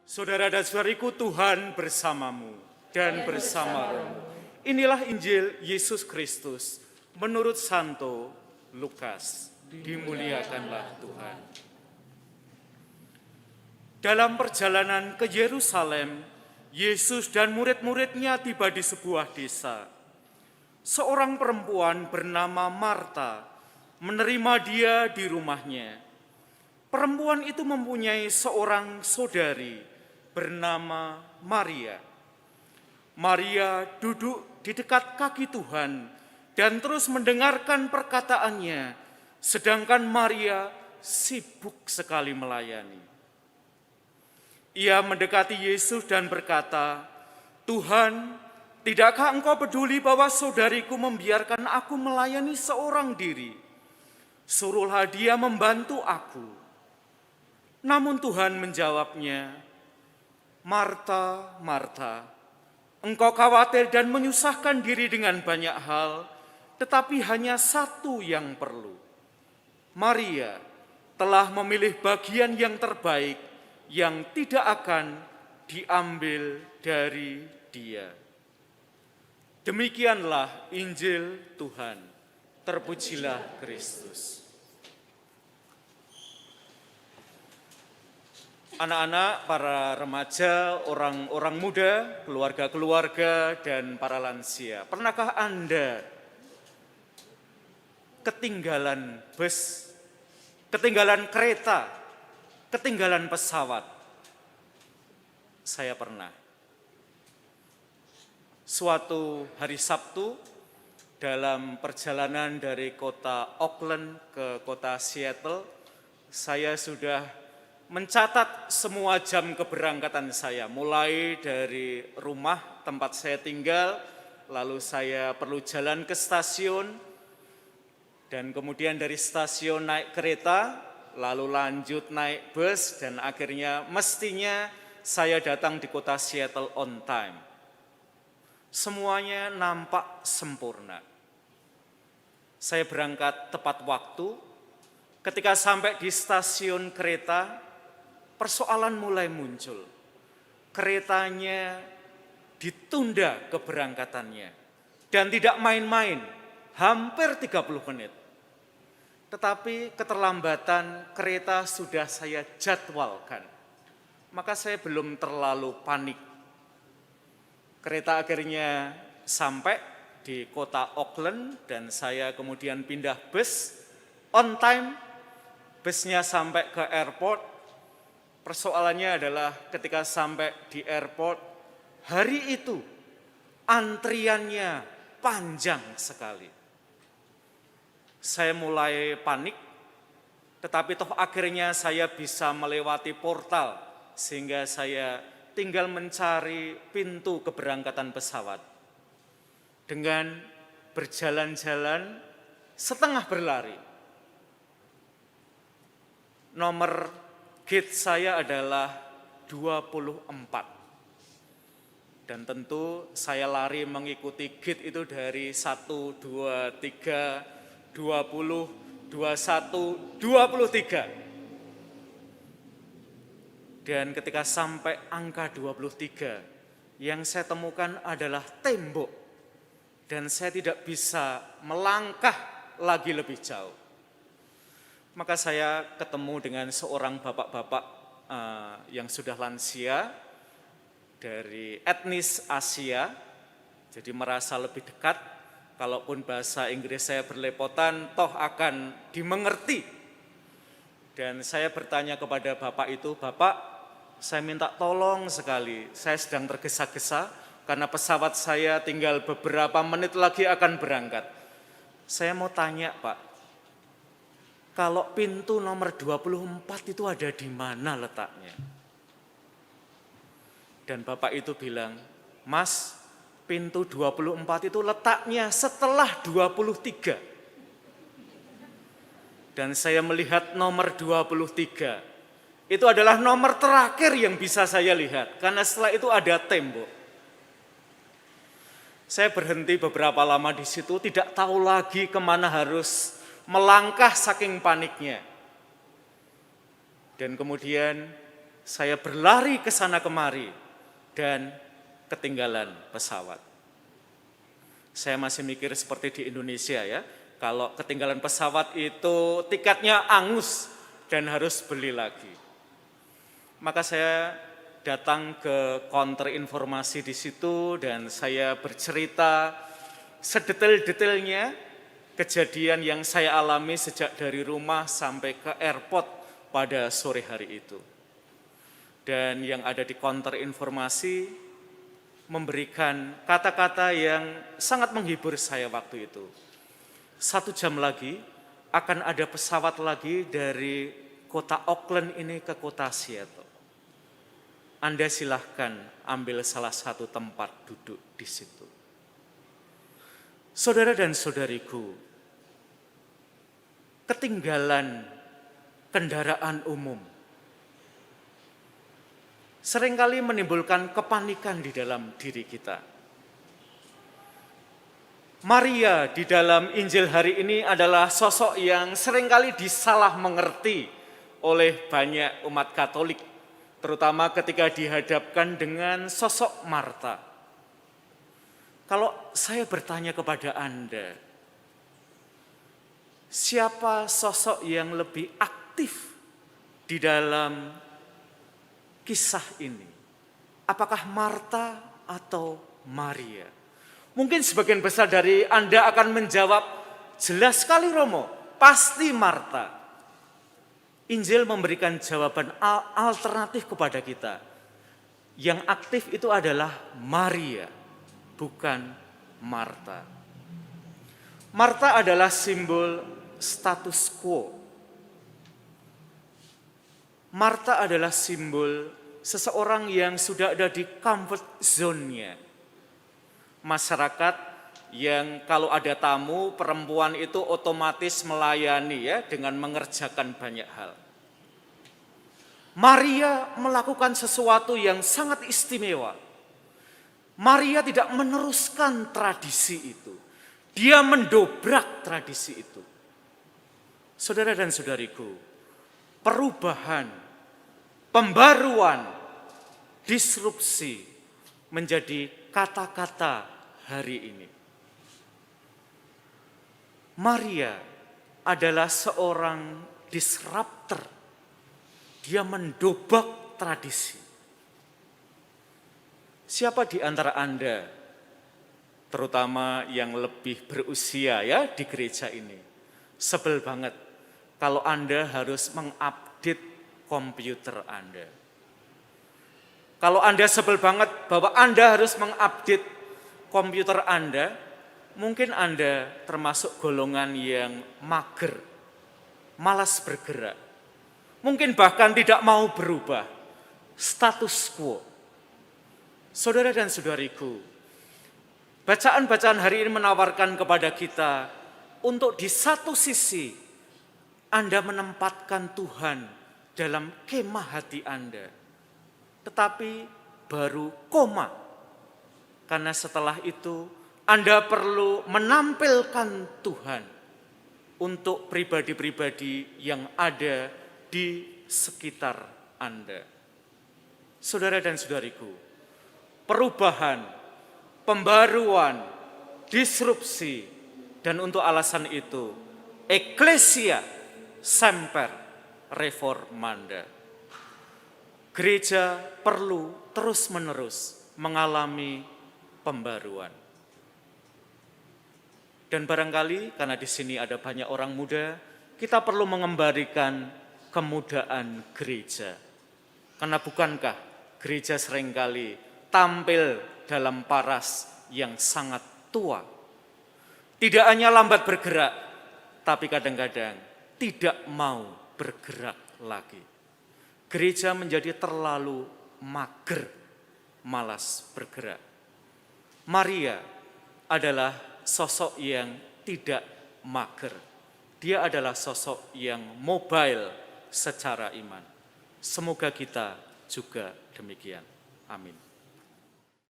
Saudara dan saudariku, Tuhan bersamamu dan bersamamu. Inilah Injil Yesus Kristus menurut Santo Lukas. Dimuliakanlah Tuhan. Dalam perjalanan ke Yerusalem, Yesus dan murid-muridnya tiba di sebuah desa. Seorang perempuan bernama Marta menerima dia di rumahnya. Perempuan itu mempunyai seorang saudari bernama Maria. Maria duduk di dekat kaki Tuhan dan terus mendengarkan perkataannya, sedangkan Maria sibuk sekali melayani. Ia mendekati Yesus dan berkata, "Tuhan, tidakkah Engkau peduli bahwa saudariku membiarkan aku melayani seorang diri? Suruhlah dia membantu aku." Namun Tuhan menjawabnya, "Marta, Marta, engkau khawatir dan menyusahkan diri dengan banyak hal, tetapi hanya satu yang perlu. Maria telah memilih bagian yang terbaik yang tidak akan diambil dari dia." Demikianlah Injil Tuhan. Terpujilah Kristus. Anak-anak, para remaja, orang-orang muda, keluarga-keluarga, dan para lansia. Pernahkah Anda ketinggalan bus, ketinggalan kereta, ketinggalan pesawat? Saya pernah. Suatu hari Sabtu, dalam perjalanan dari kota Auckland ke kota Seattle, saya sudah mencatat semua jam keberangkatan saya, mulai dari rumah tempat saya tinggal, lalu saya perlu jalan ke stasiun, dan kemudian dari stasiun naik kereta, lalu lanjut naik bus, dan akhirnya mestinya saya datang di kota Seattle on time. Semuanya nampak sempurna. Saya berangkat tepat waktu. Ketika sampai di stasiun kereta, persoalan mulai muncul. Keretanya ditunda keberangkatannya. Dan tidak main-main, hampir 30 menit. Tetapi keterlambatan kereta sudah saya jadwalkan. Maka saya belum terlalu panik. Kereta akhirnya sampai di kota Auckland dan saya kemudian pindah bus on time. Busnya sampai ke airport. Persoalannya adalah ketika sampai di airport, hari itu antriannya panjang sekali. Saya mulai panik, tetapi toh akhirnya saya bisa melewati portal sehingga saya tinggal mencari pintu keberangkatan pesawat. Dengan berjalan-jalan setengah berlari. Nomor gate saya adalah 24. Dan tentu saya lari mengikuti gate itu dari 1, 2, 3, 20, 21, 23. Dan ketika sampai angka 23, yang saya temukan adalah tembok. Dan saya tidak bisa melangkah lagi lebih jauh. Maka saya ketemu dengan seorang bapak-bapak yang sudah lansia dari etnis Asia, jadi merasa lebih dekat, kalaupun bahasa Inggris saya berlepotan, toh akan dimengerti. Dan saya bertanya kepada bapak itu, "Bapak, saya minta tolong sekali, saya sedang tergesa-gesa karena pesawat saya tinggal beberapa menit lagi akan berangkat. Saya mau tanya, Pak, kalau pintu nomor 24 itu ada di mana letaknya?" Dan bapak itu bilang, "Mas, pintu 24 itu letaknya setelah 23. Dan saya melihat nomor 23. Itu adalah nomor terakhir yang bisa saya lihat, karena setelah itu ada tembok. Saya berhenti beberapa lama di situ, tidak tahu lagi kemana harus melangkah saking paniknya. Dan kemudian Saya berlari ke sana kemari dan ketinggalan pesawat. Saya masih mikir seperti di Indonesia ya, kalau ketinggalan pesawat itu tiketnya angus dan harus beli lagi. Maka saya datang ke counter informasi di situ dan saya bercerita sedetail-detailnya kejadian yang saya alami sejak dari rumah sampai ke airport pada sore hari itu. Dan yang ada di counter informasi memberikan kata-kata yang sangat menghibur saya waktu itu. 1 jam lagi akan ada pesawat lagi dari kota Auckland ini ke kota Seattle. Anda silahkan ambil salah satu tempat duduk di situ. Saudara dan saudariku, ketinggalan kendaraan umum seringkali menimbulkan kepanikan di dalam diri kita. Maria di dalam Injil hari ini adalah sosok yang seringkali disalah mengerti oleh banyak umat Katolik, terutama ketika dihadapkan dengan sosok Marta. Kalau saya bertanya kepada Anda, siapa sosok yang lebih aktif di dalam kisah ini? Apakah Marta atau Maria? Mungkin sebagian besar dari Anda akan menjawab, jelas sekali Romo, pasti Marta. Injil memberikan jawaban alternatif kepada kita. Yang aktif itu adalah Maria, bukan Marta. Marta adalah simbol status quo. Marta adalah simbol seseorang yang sudah ada di comfort zone-nya. Masyarakat yang kalau ada tamu, perempuan itu otomatis melayani ya dengan mengerjakan banyak hal. Maria melakukan sesuatu yang sangat istimewa. Maria tidak meneruskan tradisi itu. Dia mendobrak tradisi itu. Saudara dan saudariku, perubahan, pembaruan, disrupsi menjadi kata-kata hari ini. Maria adalah seorang disruptor. Dia mendobrak tradisi. Siapa di antara Anda, terutama yang lebih berusia ya di gereja ini, sebel banget kalau Anda harus mengupdate komputer Anda. Kalau Anda sebel banget bahwa Anda harus mengupdate komputer Anda, mungkin Anda termasuk golongan yang mager, malas bergerak. Mungkin bahkan tidak mau berubah, status quo. Saudara dan saudariku, bacaan-bacaan hari ini menawarkan kepada kita untuk di satu sisi Anda menempatkan Tuhan dalam kemah hati Anda. Tetapi baru koma. Karena setelah itu Anda perlu menampilkan Tuhan untuk pribadi-pribadi yang ada di sekitar Anda. Saudara dan saudariku, perubahan, pembaruan, disrupsi, dan untuk alasan itu, Ecclesia Semper Reformanda. Gereja perlu terus-menerus mengalami pembaruan. Dan barangkali karena di sini ada banyak orang muda, kita perlu mengembalikan kemudaan gereja. Karena bukankah gereja seringkali tampil dalam paras yang sangat tua. Tidak hanya lambat bergerak, tapi kadang-kadang tidak mau bergerak lagi. Gereja menjadi terlalu mager, malas bergerak. Maria adalah sosok yang tidak mager. Dia adalah sosok yang mobile secara iman. Semoga kita juga demikian. Amin.